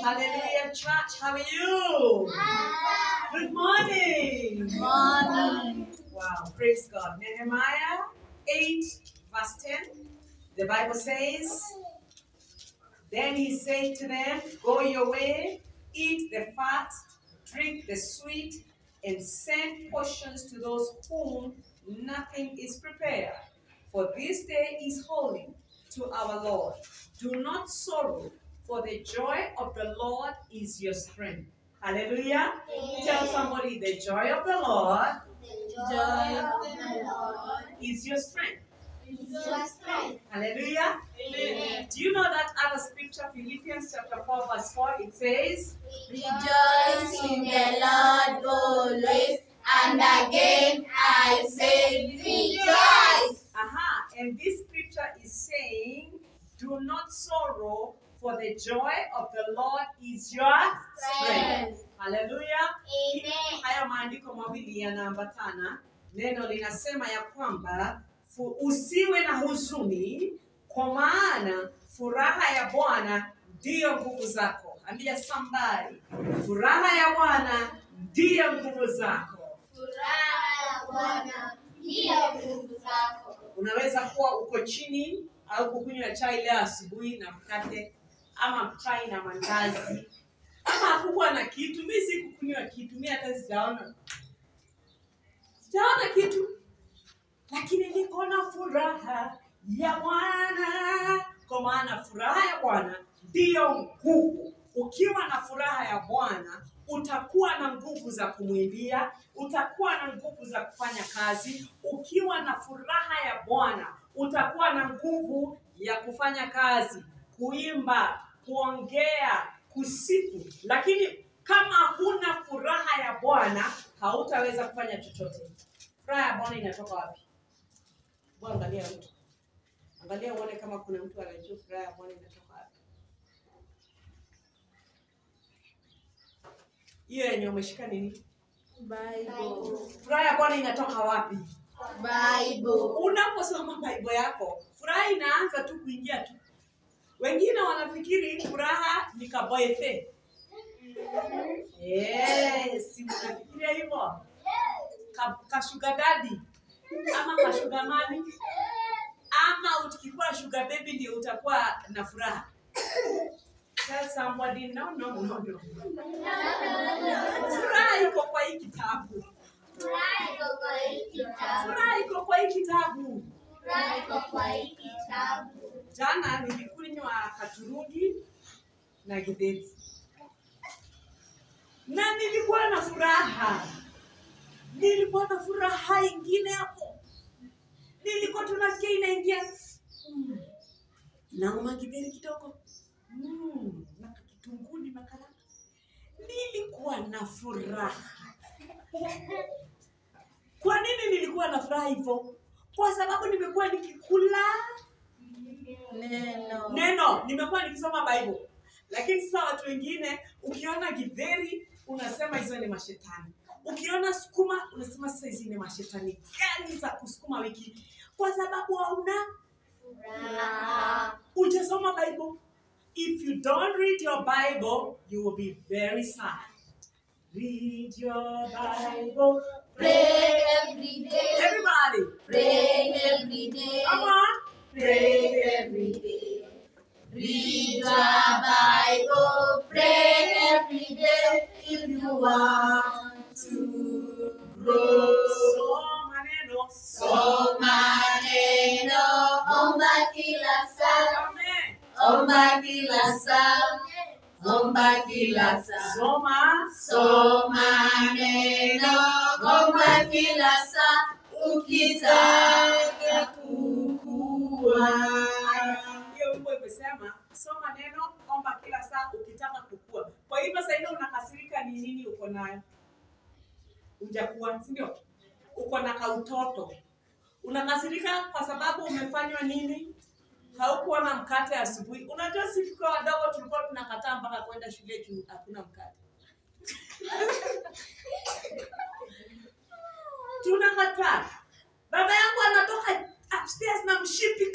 Hallelujah, church. How are you? Good morning. Good morning. Wow, praise God. Nehemiah 8, verse 10. The Bible says, then he said to them, go your way, eat the fat, drink the sweet, and send portions to those whom nothing is prepared. For this day is holy to our Lord. Do not sorrow, for the joy of the Lord is your strength. Hallelujah. Amen. Tell somebody, the joy of the Lord, is your strength. Hallelujah. Amen. Do you know that other scripture, Philippians chapter 4, verse 4, it says, rejoice in the Lord always, and again I say rejoice. And this scripture is saying, do not sorrow, for the joy of the Lord is your strength. Hallelujah. Amen. Haya maandiko mawili yanaambatana. Neno linasema ya kwamba usiwe na huzuni, kwa maana furaha ya Bwana ndiyo nguvu zako. Ambia somebody, furaha ya Bwana ndiyo nguvu zako. Furaha ya Bwana ndiyo nguvu zako. Unaweza kuwa uko chini au kukunywa chai leo asubuhi na mkate, ama chai na mandazi, ama hakukuwa na kitu. Mimi sikukunywa kitu, mimi hata sijaona kitu, lakini niko na furaha ya Bwana, kwa maana furaha ya Bwana ndiyo nguvu. Ukiwa na furaha ya Bwana utakuwa na nguvu za kumwimbia, utakuwa na nguvu za kufanya kazi. Ukiwa na furaha ya Bwana utakuwa na nguvu ya kufanya kazi, kuimba, kuongea, kusifu. Lakini kama huna furaha ya Bwana hautaweza kufanya chochote. Furaha ya Bwana inatoka wapi? Angalia mtu. Angalia uone kama kuna mtu anajua furaha ya Bwana inatoka wapi. Hiyo yenye umeshika nini? Bible. Furaha ya Bwana inatoka wapi? Bible. Unaposoma Bible yako, furaha inaanza tu kuingia tu. Wengine wanafikiri furaha ni kaboyete. Yes, unafikiria hivyo? Sugar daddy ama sugar mommy, ama ukikuwa sugar baby ndio utakuwa na furaha. Tell somebody no. Furaha iko kwa hii kitabu. Furaha iko kwa hii kitabu. Furaha iko kwa hii kitabu. Furaha iko kwa hii kitabu. Jana nilikunywa katurungi na githeri, na nilikuwa na furaha. Nilikuwa na furaha ingine hapo. Nilikuwa tunasikia inaingia. Nauma githeri kidogo. Na kitunguu nimekaranga. Nilikuwa na furaha. Kwa nini nilikuwa na furaha hivyo? Kwa sababu nimekuwa nikikula neno. Nimekuwa nikisoma Bible. Lakini sasa watu wengine ukiona githeri unasema hizo ni mashetani. Ukiona sukuma unasema sasa hizi ni mashetani gani za kusukuma wiki? Kwa sababu hauna furaha. Hujasoma Bible. If you don't read your Bible, you will be very sad. Read your Bible. Pray every day. Everybody. Pray every day. Come on. Pray every day. Read your Bible. Pray every day if you want to grow. Soma neno, omba kila saa. Amen. Omba kila saa. Omba kila saa. Soma neno, omba kila saa. Ukitaka kukua. Hiyo wimbo imesema soma neno, omba kila saa ukitaka kukua. Kwa hivyo sasa ile unakasirika ni nini uko nayo? Hujakuwa, si ndio? Uko na kautoto. Unakasirika kwa sababu umefanywa nini? Haukuwa na mkate asubuhi. Unajua sisi tukiwa wadogo tulikuwa tunakataa mpaka kwenda shule juu hakuna mkate. Tunakataa. Baba yangu anatoka upstairs na mshipi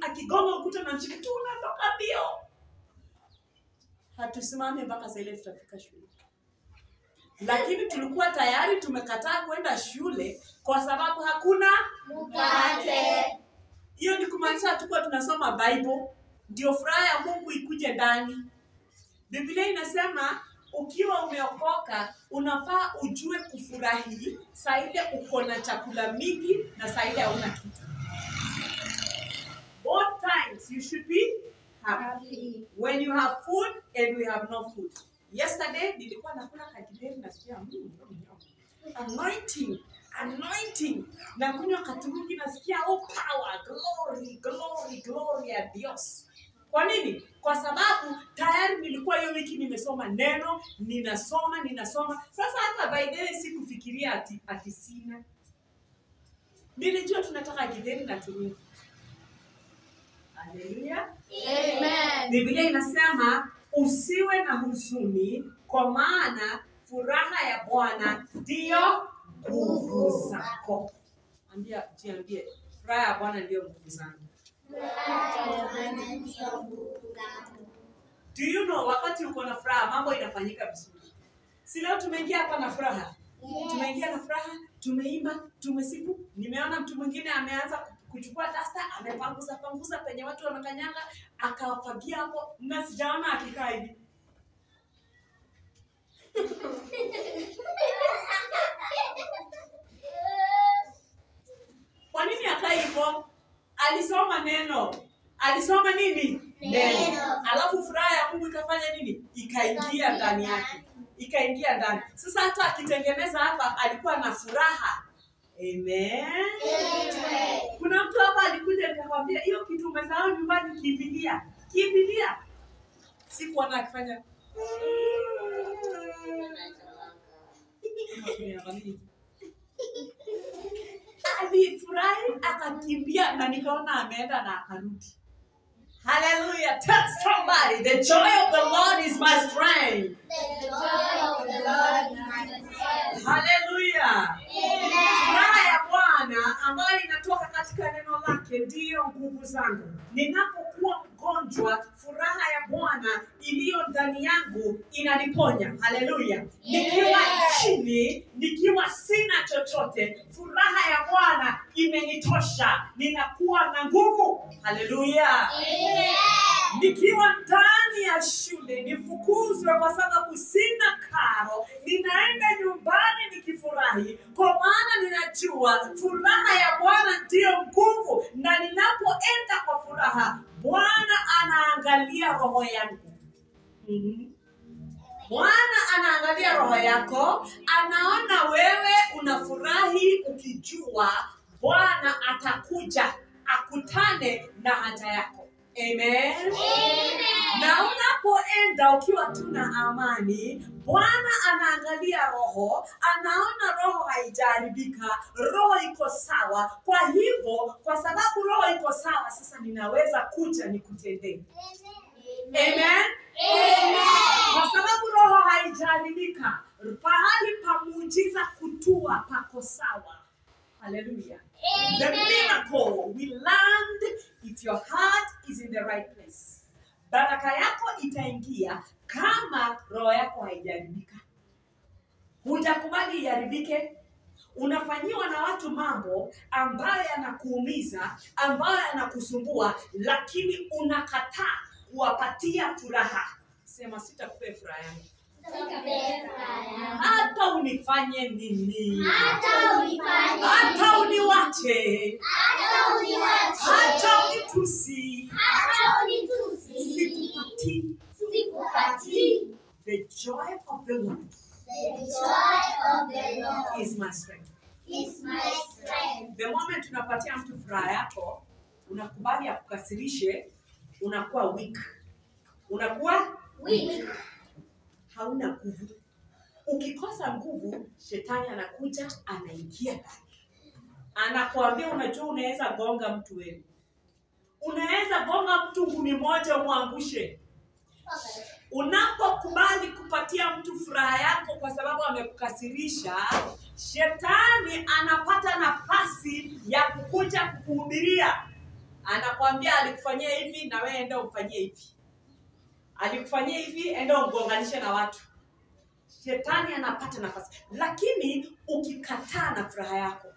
akigonga ukuta na mshipi, tunatoka bio. hatusimame mpaka saa ile tutafika shule. Lakini tulikuwa tayari tumekataa kwenda shule kwa sababu hakuna mkate. Hiyo ni kumaanisha tulikuwa tunasoma Bible ndio furaha ya Mungu ikuje ndani. Biblia inasema ukiwa umeokoka unafaa ujue kufurahi saa ile uko na chakula mingi na saa ile hauna kitu. Both times you should be happy. When you have food and we have no food. Yesterday nilikuwa nakula kagideri nasikia anointing na kunywa katungi nasikia power, glory ya Dios. Kwa nini? Kwa sababu tayari nilikuwa hiyo wiki nimesoma neno, ninasoma. Sasa hata by the way sikufikiria ati sina. Nilijua tunataka kidheri na turudi. Haleluya. Amen. Biblia inasema usiwe na huzuni kwa maana furaha ya Bwana ndio nguvu zako. Jiambie, furaha ya Bwana ndio nguvu zangu. Do you know wakati uko na furaha mambo inafanyika vizuri. Si leo tumeingia hapa na furaha? Yes. Tumeingia na furaha, tumeimba, tumesifu. Nimeona mtu mwingine ameanza kuchukua dasta, amepanguza penye watu wanakanyaga, akawafagia hapo na sijaona akikaa hivi. Kwa nini akai hivyo? Alisoma neno. Alisoma nini? Neno. Alafu furaha ya Mungu ikafanya nini? Ikaingia ndani yake. Ikaingia ndani. Sasa hata akitengeneza hapa alikuwa na furaha. Amen. Amen. Kuna mtu hapa alikuja nikamwambia hiyo kitu umesahau nyumbani kimbilia. Kimbilia. Sikuona akifanya. Alifurahi akakimbia na nikaona ameenda na akarudi. Hallelujah. Tell somebody the joy of the Lord is my strength. The joy of the Lord is my strength. Hallelujah. Amen. Furaha ya Bwana ambayo inatoka katika neno lake ndiyo nguvu zangu. Ninapokuwa mgonjwa, furaha ya Bwana iliyo ndani yangu inaniponya. Haleluya. Nikiwa chini, nikiwa sina chochote, furaha ya Bwana imenitosha. Ninakuwa na nguvu. Haleluya. Amen. Nikiwa ndani ya shule nifukuzwe kwa sababu sina karo, ninaenda nyumbani nikifurahi kwa maana ninajua furaha ya Bwana ndiyo nguvu, na ninapoenda kwa furaha Bwana anaangalia roho yangu. Bwana anaangalia roho yako, anaona wewe unafurahi ukijua Bwana atakuja akutane na haja yako. Amen. Amen. Na unapoenda ukiwa tuna amani, Bwana anaangalia roho, anaona roho haijaharibika, roho iko sawa. Kwa hivyo, kwa sababu roho iko sawa, sasa ninaweza kuja nikutendee. Amen. Amen. Kwa sababu roho haijaharibika, pahali pa muujiza kutua pako sawa. Hallelujah. The miracle will land if your heart is in the right place. Baraka yako itaingia kama roho yako haijaharibika. Hujakubali iharibike. Unafanyiwa na watu mambo ambayo yanakuumiza, ambayo yanakusumbua, lakini unakataa kuwapatia furaha. Sema sitakupea furaha yangu. Hata unifanye nini? Hata uniwache. Hata unitusi. Sikupatii. The joy of the Lord is my strength. The moment unapatia mtu furaha yako, unakubali akukasirishe, unakuwa weak. Unakuwa weak. Hauna nguvu. Ukikosa nguvu, shetani anakuja, anaingia ndani. Anakuambia unajua unaweza gonga mtu wewe. Unaweza gonga mtu ngumi moja umwangushe. Unapokubali kupatia mtu furaha yako kwa sababu amekukasirisha, shetani anapata nafasi ya kukuja kukuhubiria. Anakuambia alikufanyia hivi na wewe enda ufanyie hivi. alikufanyia hivi, enda ugonganishe na watu. Shetani anapata nafasi. Lakini ukikataa na furaha yako,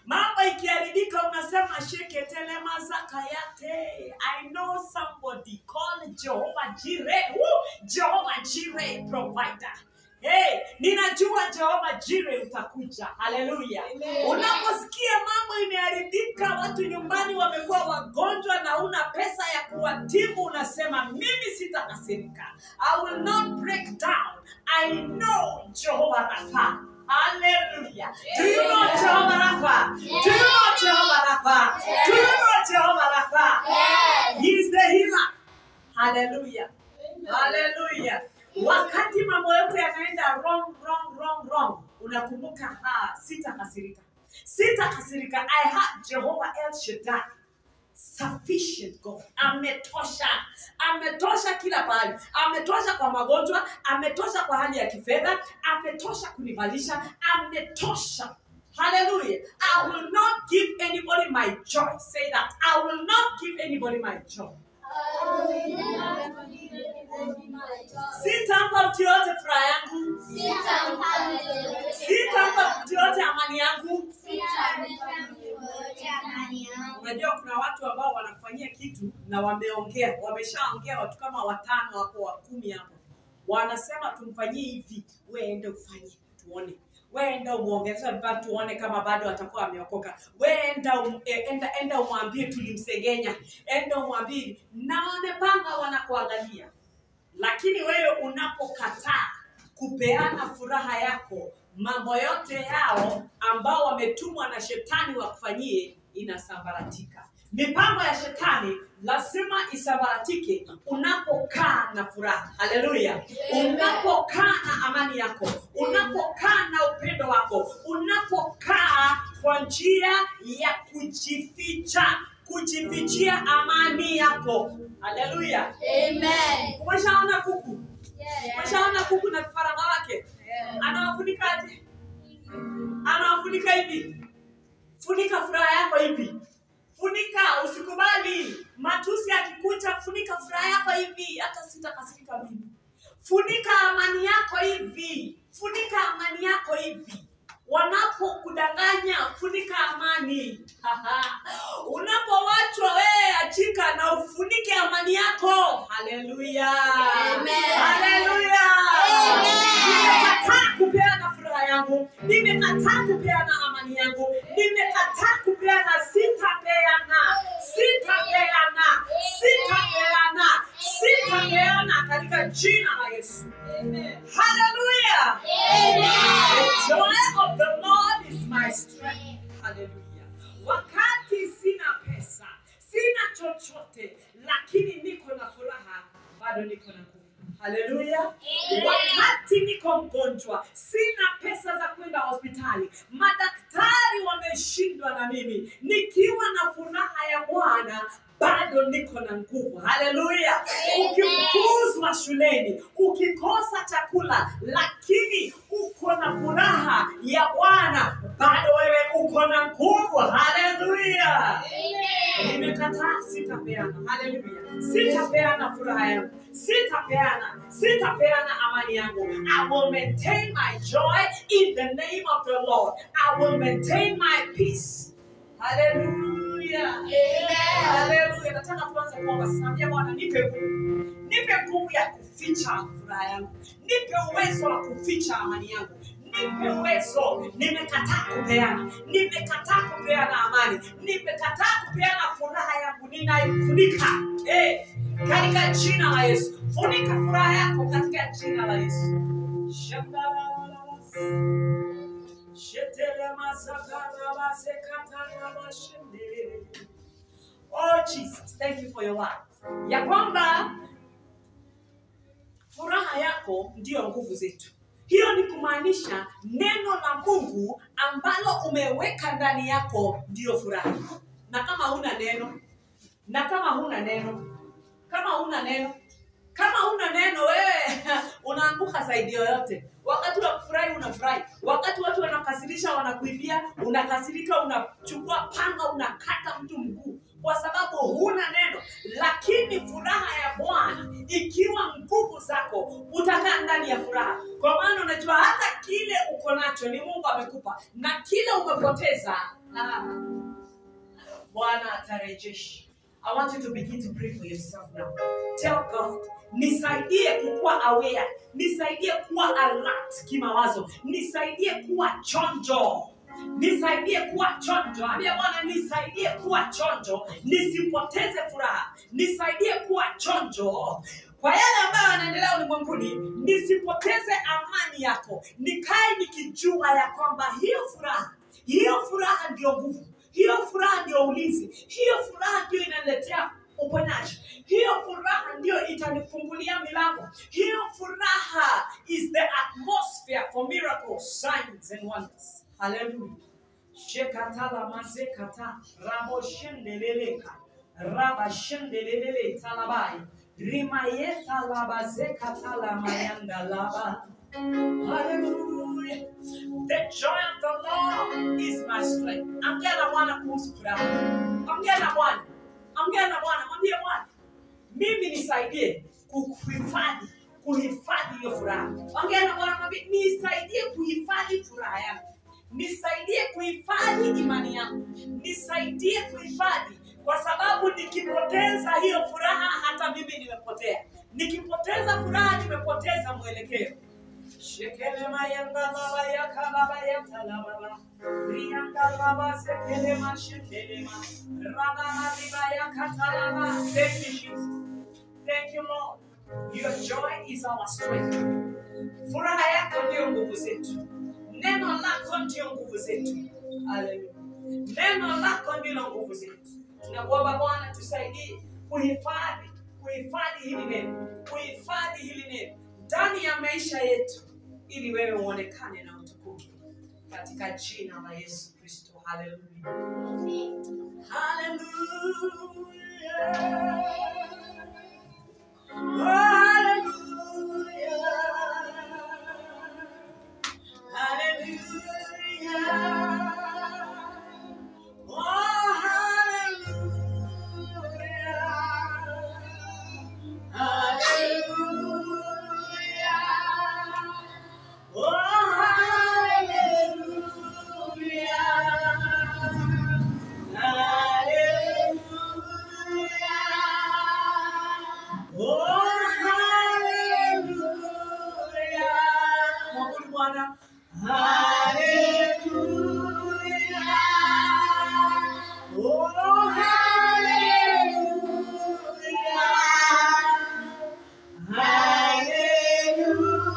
mambo ikiharibika, unasema sheketele mazaka yake. I know somebody called Jehovah Jireh. Jehovah Jireh provider. Hey, ninajua Jehovah Jireh utakuja. Haleluya. Unaposikia mambo imeharibika, watu nyumbani wamekuwa wagonjwa na una pesa ya kuwatibu, unasema mimi sitakasirika. I will not break down. I know Jehovah Rapha. Hallelujah. Do you know Jehovah Rapha? Do you know Jehovah Rapha? Do you know Jehovah Rapha? He is the healer. Hallelujah. Hallelujah. Wakati mambo yote yanaenda wrong, unakumbuka sitakasirika. Sitakasirika. I have Jehovah El Shaddai. Sufficient God. Ametosha. Ametosha kila pahali. Ametosha kwa magonjwa, ametosha kwa hali ya kifedha, ametosha kunivalisha, ametosha. Hallelujah. I will not give anybody my joy. Say that. I will not give anybody my joy. Sitampa mtu yote furaha yangu. Sitampa mtu yote amani yangu. Unajua kuna watu ambao wanafanyia kitu na wameongea, wameshaongea watu kama 5 hapo 10 hapo. Wanasema tumfanyie hivi, wewe ende ufanye tuone. Wewe enda umuongeze mpaka tuone kama bado atakuwa ameokoka. Wewe enda umwambie tulimsengenya. Enda umwambie na wamepanga wanakuangalia. Lakini wewe unapokataa kupeana furaha yako, mambo yote yao ambao wametumwa na shetani wakufanyie inasambaratika. Mipango ya shetani lazima isabaratike unapokaa na furaha. Haleluya. Unapokaa na amani yako, unapokaa na upendo wako, unapokaa kwa njia ya kujifichia amani yako. Haleluya. Amen. Umeshaona kuku? Umeshaona kuku na vifaranga wake? Anawafunikaje? Anawafunika hivi. Funika furaha yako hivi. Funika, usikubali matusi akikuja, funika furaha yako hivi, hata sitakasirika mimi. Funika amani yako hivi. Funika amani yako hivi. Wanapokudanganya, funika amani. Unapowachwa wewe achika na ufunike amani yako. Haleluya. Amen. Haleluya. Nimekataa kupeana furaha yangu. Nimekataa kupeana amani yangu. Nimekataa kupeana sitapeana katika jina la Yesu. Amen. Hallelujah. Amen. The joy of the Lord is my strength. Hallelujah. Wakati sina pesa, sina chochote, lakini niko na furaha, bado niko na nguvu. Hallelujah. Wakati niko mgonjwa, sina pesa za kwenda hospitali, madaktari wameshindwa na mimi, nikiwa na furaha ya Bwana, bado niko na nguvu. Haleluya. Ukifukuzwa shuleni, ukikosa chakula, lakini uko na furaha ya Bwana, bado wewe uko na nguvu. Haleluya. Nimekataa sitapeana. Haleluya. Sitapeana furaha yangu. Sitapeana amani yangu. I will maintain my joy in the name of the Lord. I will maintain my peace. Hallelujah. Amen. Hallelujah. Nataka tuanze kuomba. Sambia Bwana nipe nguvu. Nipe nguvu ya kuficha furaha yangu. Nipe uwezo wa kuficha amani yangu. Nipe uwezo. Nimekataa kupeana. Nimekataa kupeana amani. Nimekataa kupeana furaha yangu. Ninaifunika. Katika jina la Yesu. Funika furaha yako katika jina la Yesu. Oh Jesus, thank you for your word. Ya kwamba furaha yako ndio nguvu zetu. Hiyo ni kumaanisha neno la Mungu ambalo umeweka ndani yako ndio furaha. Na kama huna neno, kama huna neno wewe unaanguka zaidi yoyote. Wakati wa kufurahi unafurahi. Wakati watu wanakasirisha wanakuibia, unakasirika, unachukua panga unakata mtu mguu. kwa sababu huna neno. Lakini furaha ya Bwana ikiwa nguvu zako, utakaa ndani ya furaha, kwa maana unajua hata kile uko nacho ni Mungu amekupa, na kile umepoteza Bwana atarejesha. I want you to begin to pray for yourself now. Tell God, nisaidie kuwa aware, nisaidie kuwa alert kimawazo, nisaidie kuwa chonjo. Nisaidie kuwa chonjo. Ambia Bwana, nisaidie kuwa chonjo, nisipoteze furaha. Nisaidie kuwa chonjo kwa yale ambayo yanaendelea ulimwenguni, nisipoteze amani yako. Nikae nikijua ya kwamba hiyo furaha ndio nguvu. Hiyo furaha ndio ulinzi. Hiyo furaha ndio inaletea uponyaji. Hiyo furaha ndio itanifungulia milango. Hiyo furaha is the atmosphere for miracles, signs and wonders. Hallelujah. Shekatala mazekata rabo shendeleleka raba shendelelele talabai rimayeta laba zekata la mayanda laba. Hallelujah. The joy of the Lord is my strength. Ongea na Bwana kuhusu furaha. Ongea na Bwana. Mwambie Bwana, mimi nisaidie kuhifadhi hiyo furaha. Ongea na Bwana, mwambie nisaidie kuhifadhi furaha yangu. Nisaidie kuhifadhi imani yangu. Nisaidie kuhifadhi, kwa sababu nikipoteza hiyo furaha hata mimi nimepotea. Nikipoteza furaha nimepoteza mwelekeo. Shekele mayanda baba ya kababa ya talababa rianda baba sekele mashendelema raba riba ya katalaba. Thank you, Jesus. Thank you, Lord. Your joy is our strength. Furaha yako ndio nguvu zetu. Neno lako ndio nguvu zetu. Hallelujah. Neno lako ndio nguvu zetu. Tunakuomba Bwana, tusaidie kuhifadhi hili neno. Kuhifadhi hili neno ndani ya maisha yetu, ili wewe uonekane na utukufu, katika jina la Yesu Kristo. Hallelujah. Hallelujah. Hallelujah. Hallelujah. Oh, hallelujah. Hallelujah. Oh, hallelujah. Hallelujah. Oh, hallelujah. Mwabudu Bwana. Hallelujah. Oh, hallelujah. Hallelujah.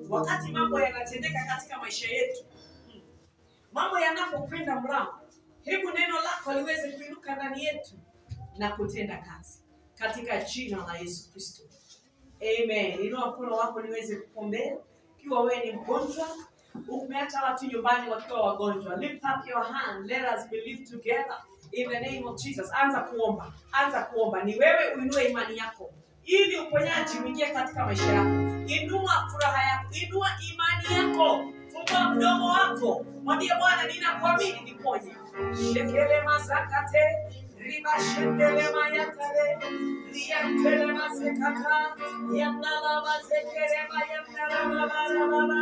Wakati mambo yanatendeka katika maisha yetu, mambo yanapokwenda mrama, hebu neno lako liweze kuinuka ndani yetu na kutenda kazi, katika jina la Yesu Kristo. Amen. Inua mkono wako niweze kukuombea. Ikiwa wewe ni mgonjwa, umeacha watu nyumbani wakiwa wagonjwa, lift up your hand. Let us believe together in the name of Jesus. Anza kuomba. Ni wewe uinue imani yako. ili uponyaji uingie katika maisha yako. Inua furaha yako, inua imani yako, fungua mdomo wako, mwambie Bwana, ninakuamini niponye. Shekele masakate, riba shekele mayatare, liyantele masekata, yandala masekele mayandala mabarabara.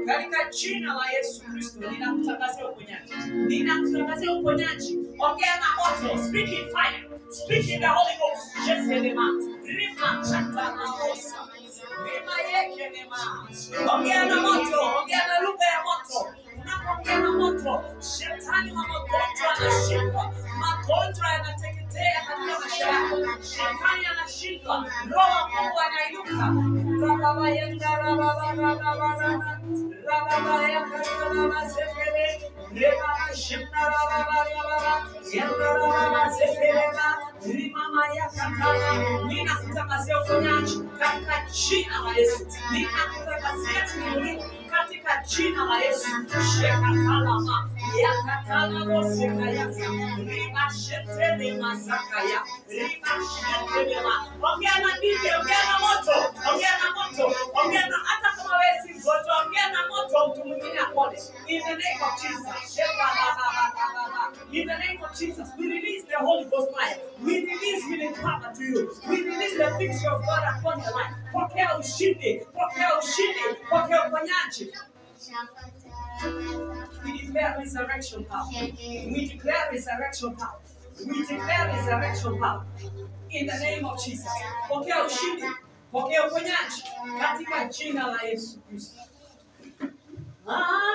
Katika jina la Yesu Kristo ninakutangazia uponyaji. Ninakutangazia uponyaji. Ongea na moto, speak in fire, speak in the Holy Ghost. Shetelema, rima chatana mosa, rima yekelema. Ongea na moto, ongea na lugha ya moto. Unapoongea na moto, shetani wa magonjwa anashindwa. Magonjwa yanateketea katika maisha yako. Shetani anashindwa. Roho wa Mungu anainuka. Rababa yenda rababa. Rababa yakatana sekele. Reba shenda rababa. Yenda rababa sekele. Rimama yakatana. Ninakutangazia uponyaji katika jina la Yesu. Ninakutangazia uponyaji katika jina la Yesu. Shekatalama yakatana mosekayata. Rima shetele masakaya. Rima shetele ma. Ongea na bibi, ongea na moto. Ongea na moto. Ongea na hata kama wewe si mgonjwa, ongea na moto mtu mwingine apone. In the name of Jesus. In the name of Jesus, we release the Holy Ghost fire. We release healing power to you. We release the victory of God upon your life. Pokea ushindi. Pokea ushindi. Pokea uponyaji. We declare resurrection power. We declare resurrection power. We declare resurrection power. In the name of Jesus. Pokea ushindi. Pokea uponyaji katika jina la Yesu Kristo. Anointing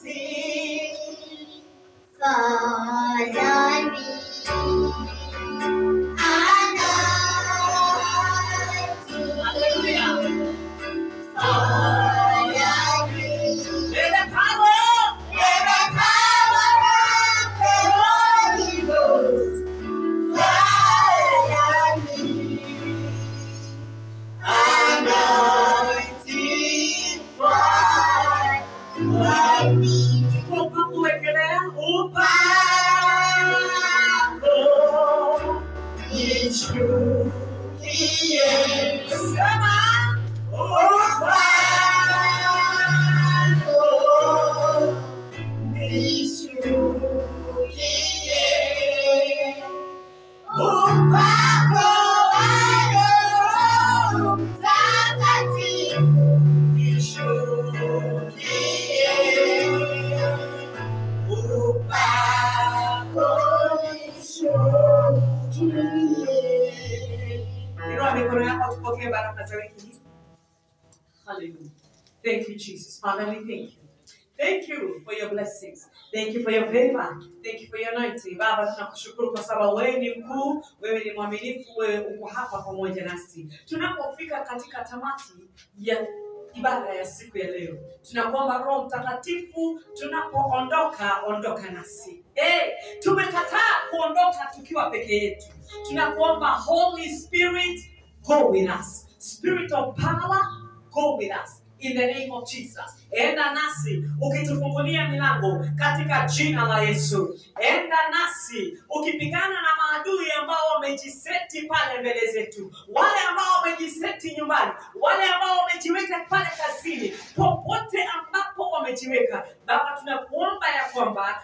follow me. Hallelujah. Thank you, Jesus. Father, we thank you. Thank you for your blessings. Thank you for your favor. Thank you for your anointing. Baba, tunakushukuru kwa sababu wewe ni mkuu, wewe ni mwaminifu, wewe uko hapa pamoja nasi. Tunapofika katika tamati ya ibada ya siku ya leo, tunakuomba Roho Mtakatifu, tunapoondoka, ondoka nasi. Tumekataa kuondoka tukiwa peke yetu. Tunakuomba Holy Spirit, go with us. Spirit of power, go with us. In the name of Jesus. Enda nasi ukitufungulia milango katika jina la Yesu. Enda nasi ukipigana na maadui ambao wamejiseti pale mbele zetu. Wale ambao wamejiseti nyumbani, wale ambao wamejiweka pale kazini, popote ambapo wamejiweka. Baba, tunakuomba ya kwamba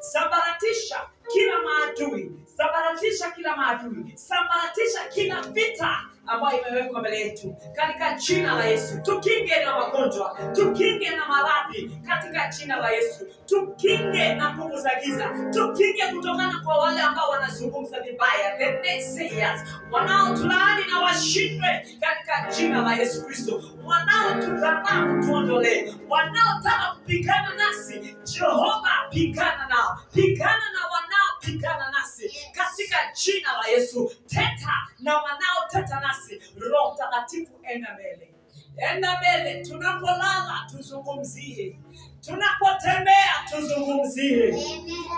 sambaratisha kila maadui. Sambaratisha kila maadui. Sambaratisha kila vita ambayo imewekwa mbele yetu katika jina la Yesu. Tukinge na magonjwa, tukinge na maradhi katika jina la Yesu. Tukinge na nguvu za giza, tukinge kutokana kwa wale ambao wanazungumza vibaya, the naysayers, wanaotulaani na washindwe katika jina la Yesu Kristo. Wanaotudharau tuondolee, wanaotaka kupigana nasi, Jehova pigana nao, pigana na wanaopigana nasi katika jina la Yesu. Teta na wanaoteta nasi. Roho Mtakatifu, enda mbele. Enda mbele. Tunapolala tuzungumzie, tunapotembea tuzungumzie,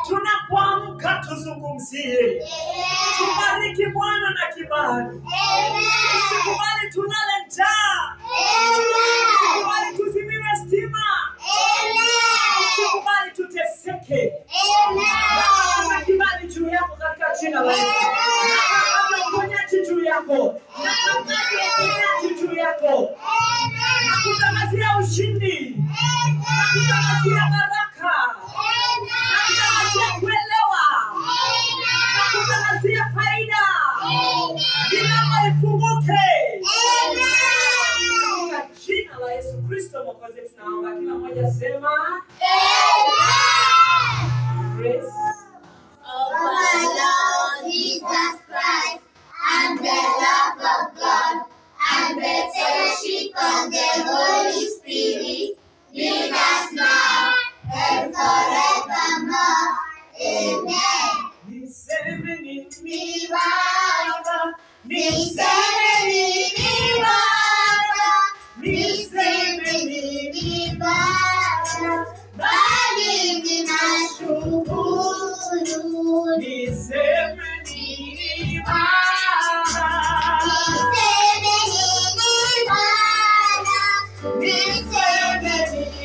tunapoamka tuzungumzie. Tubariki Bwana na kibali. Usikubali tulale njaa. Usikubali tuzimiwe stima. Usikubali tuteseke. Baba, kibali juu yako katika ufunguke. Amen. Katika jina la Yesu Kristo Mwokozi tunaomba. Kila mmoja sema Amen. grace Of our Lord Jesus Christ, and the love of God, and the fellowship of the Holy Spirit, be with us now and forevermore. Amen. niseme nini Baba, niseme nini Baba, niseme nini Baba, bali ninashukuru. niseme nini Baba, Niseme nini Baba, niseme nini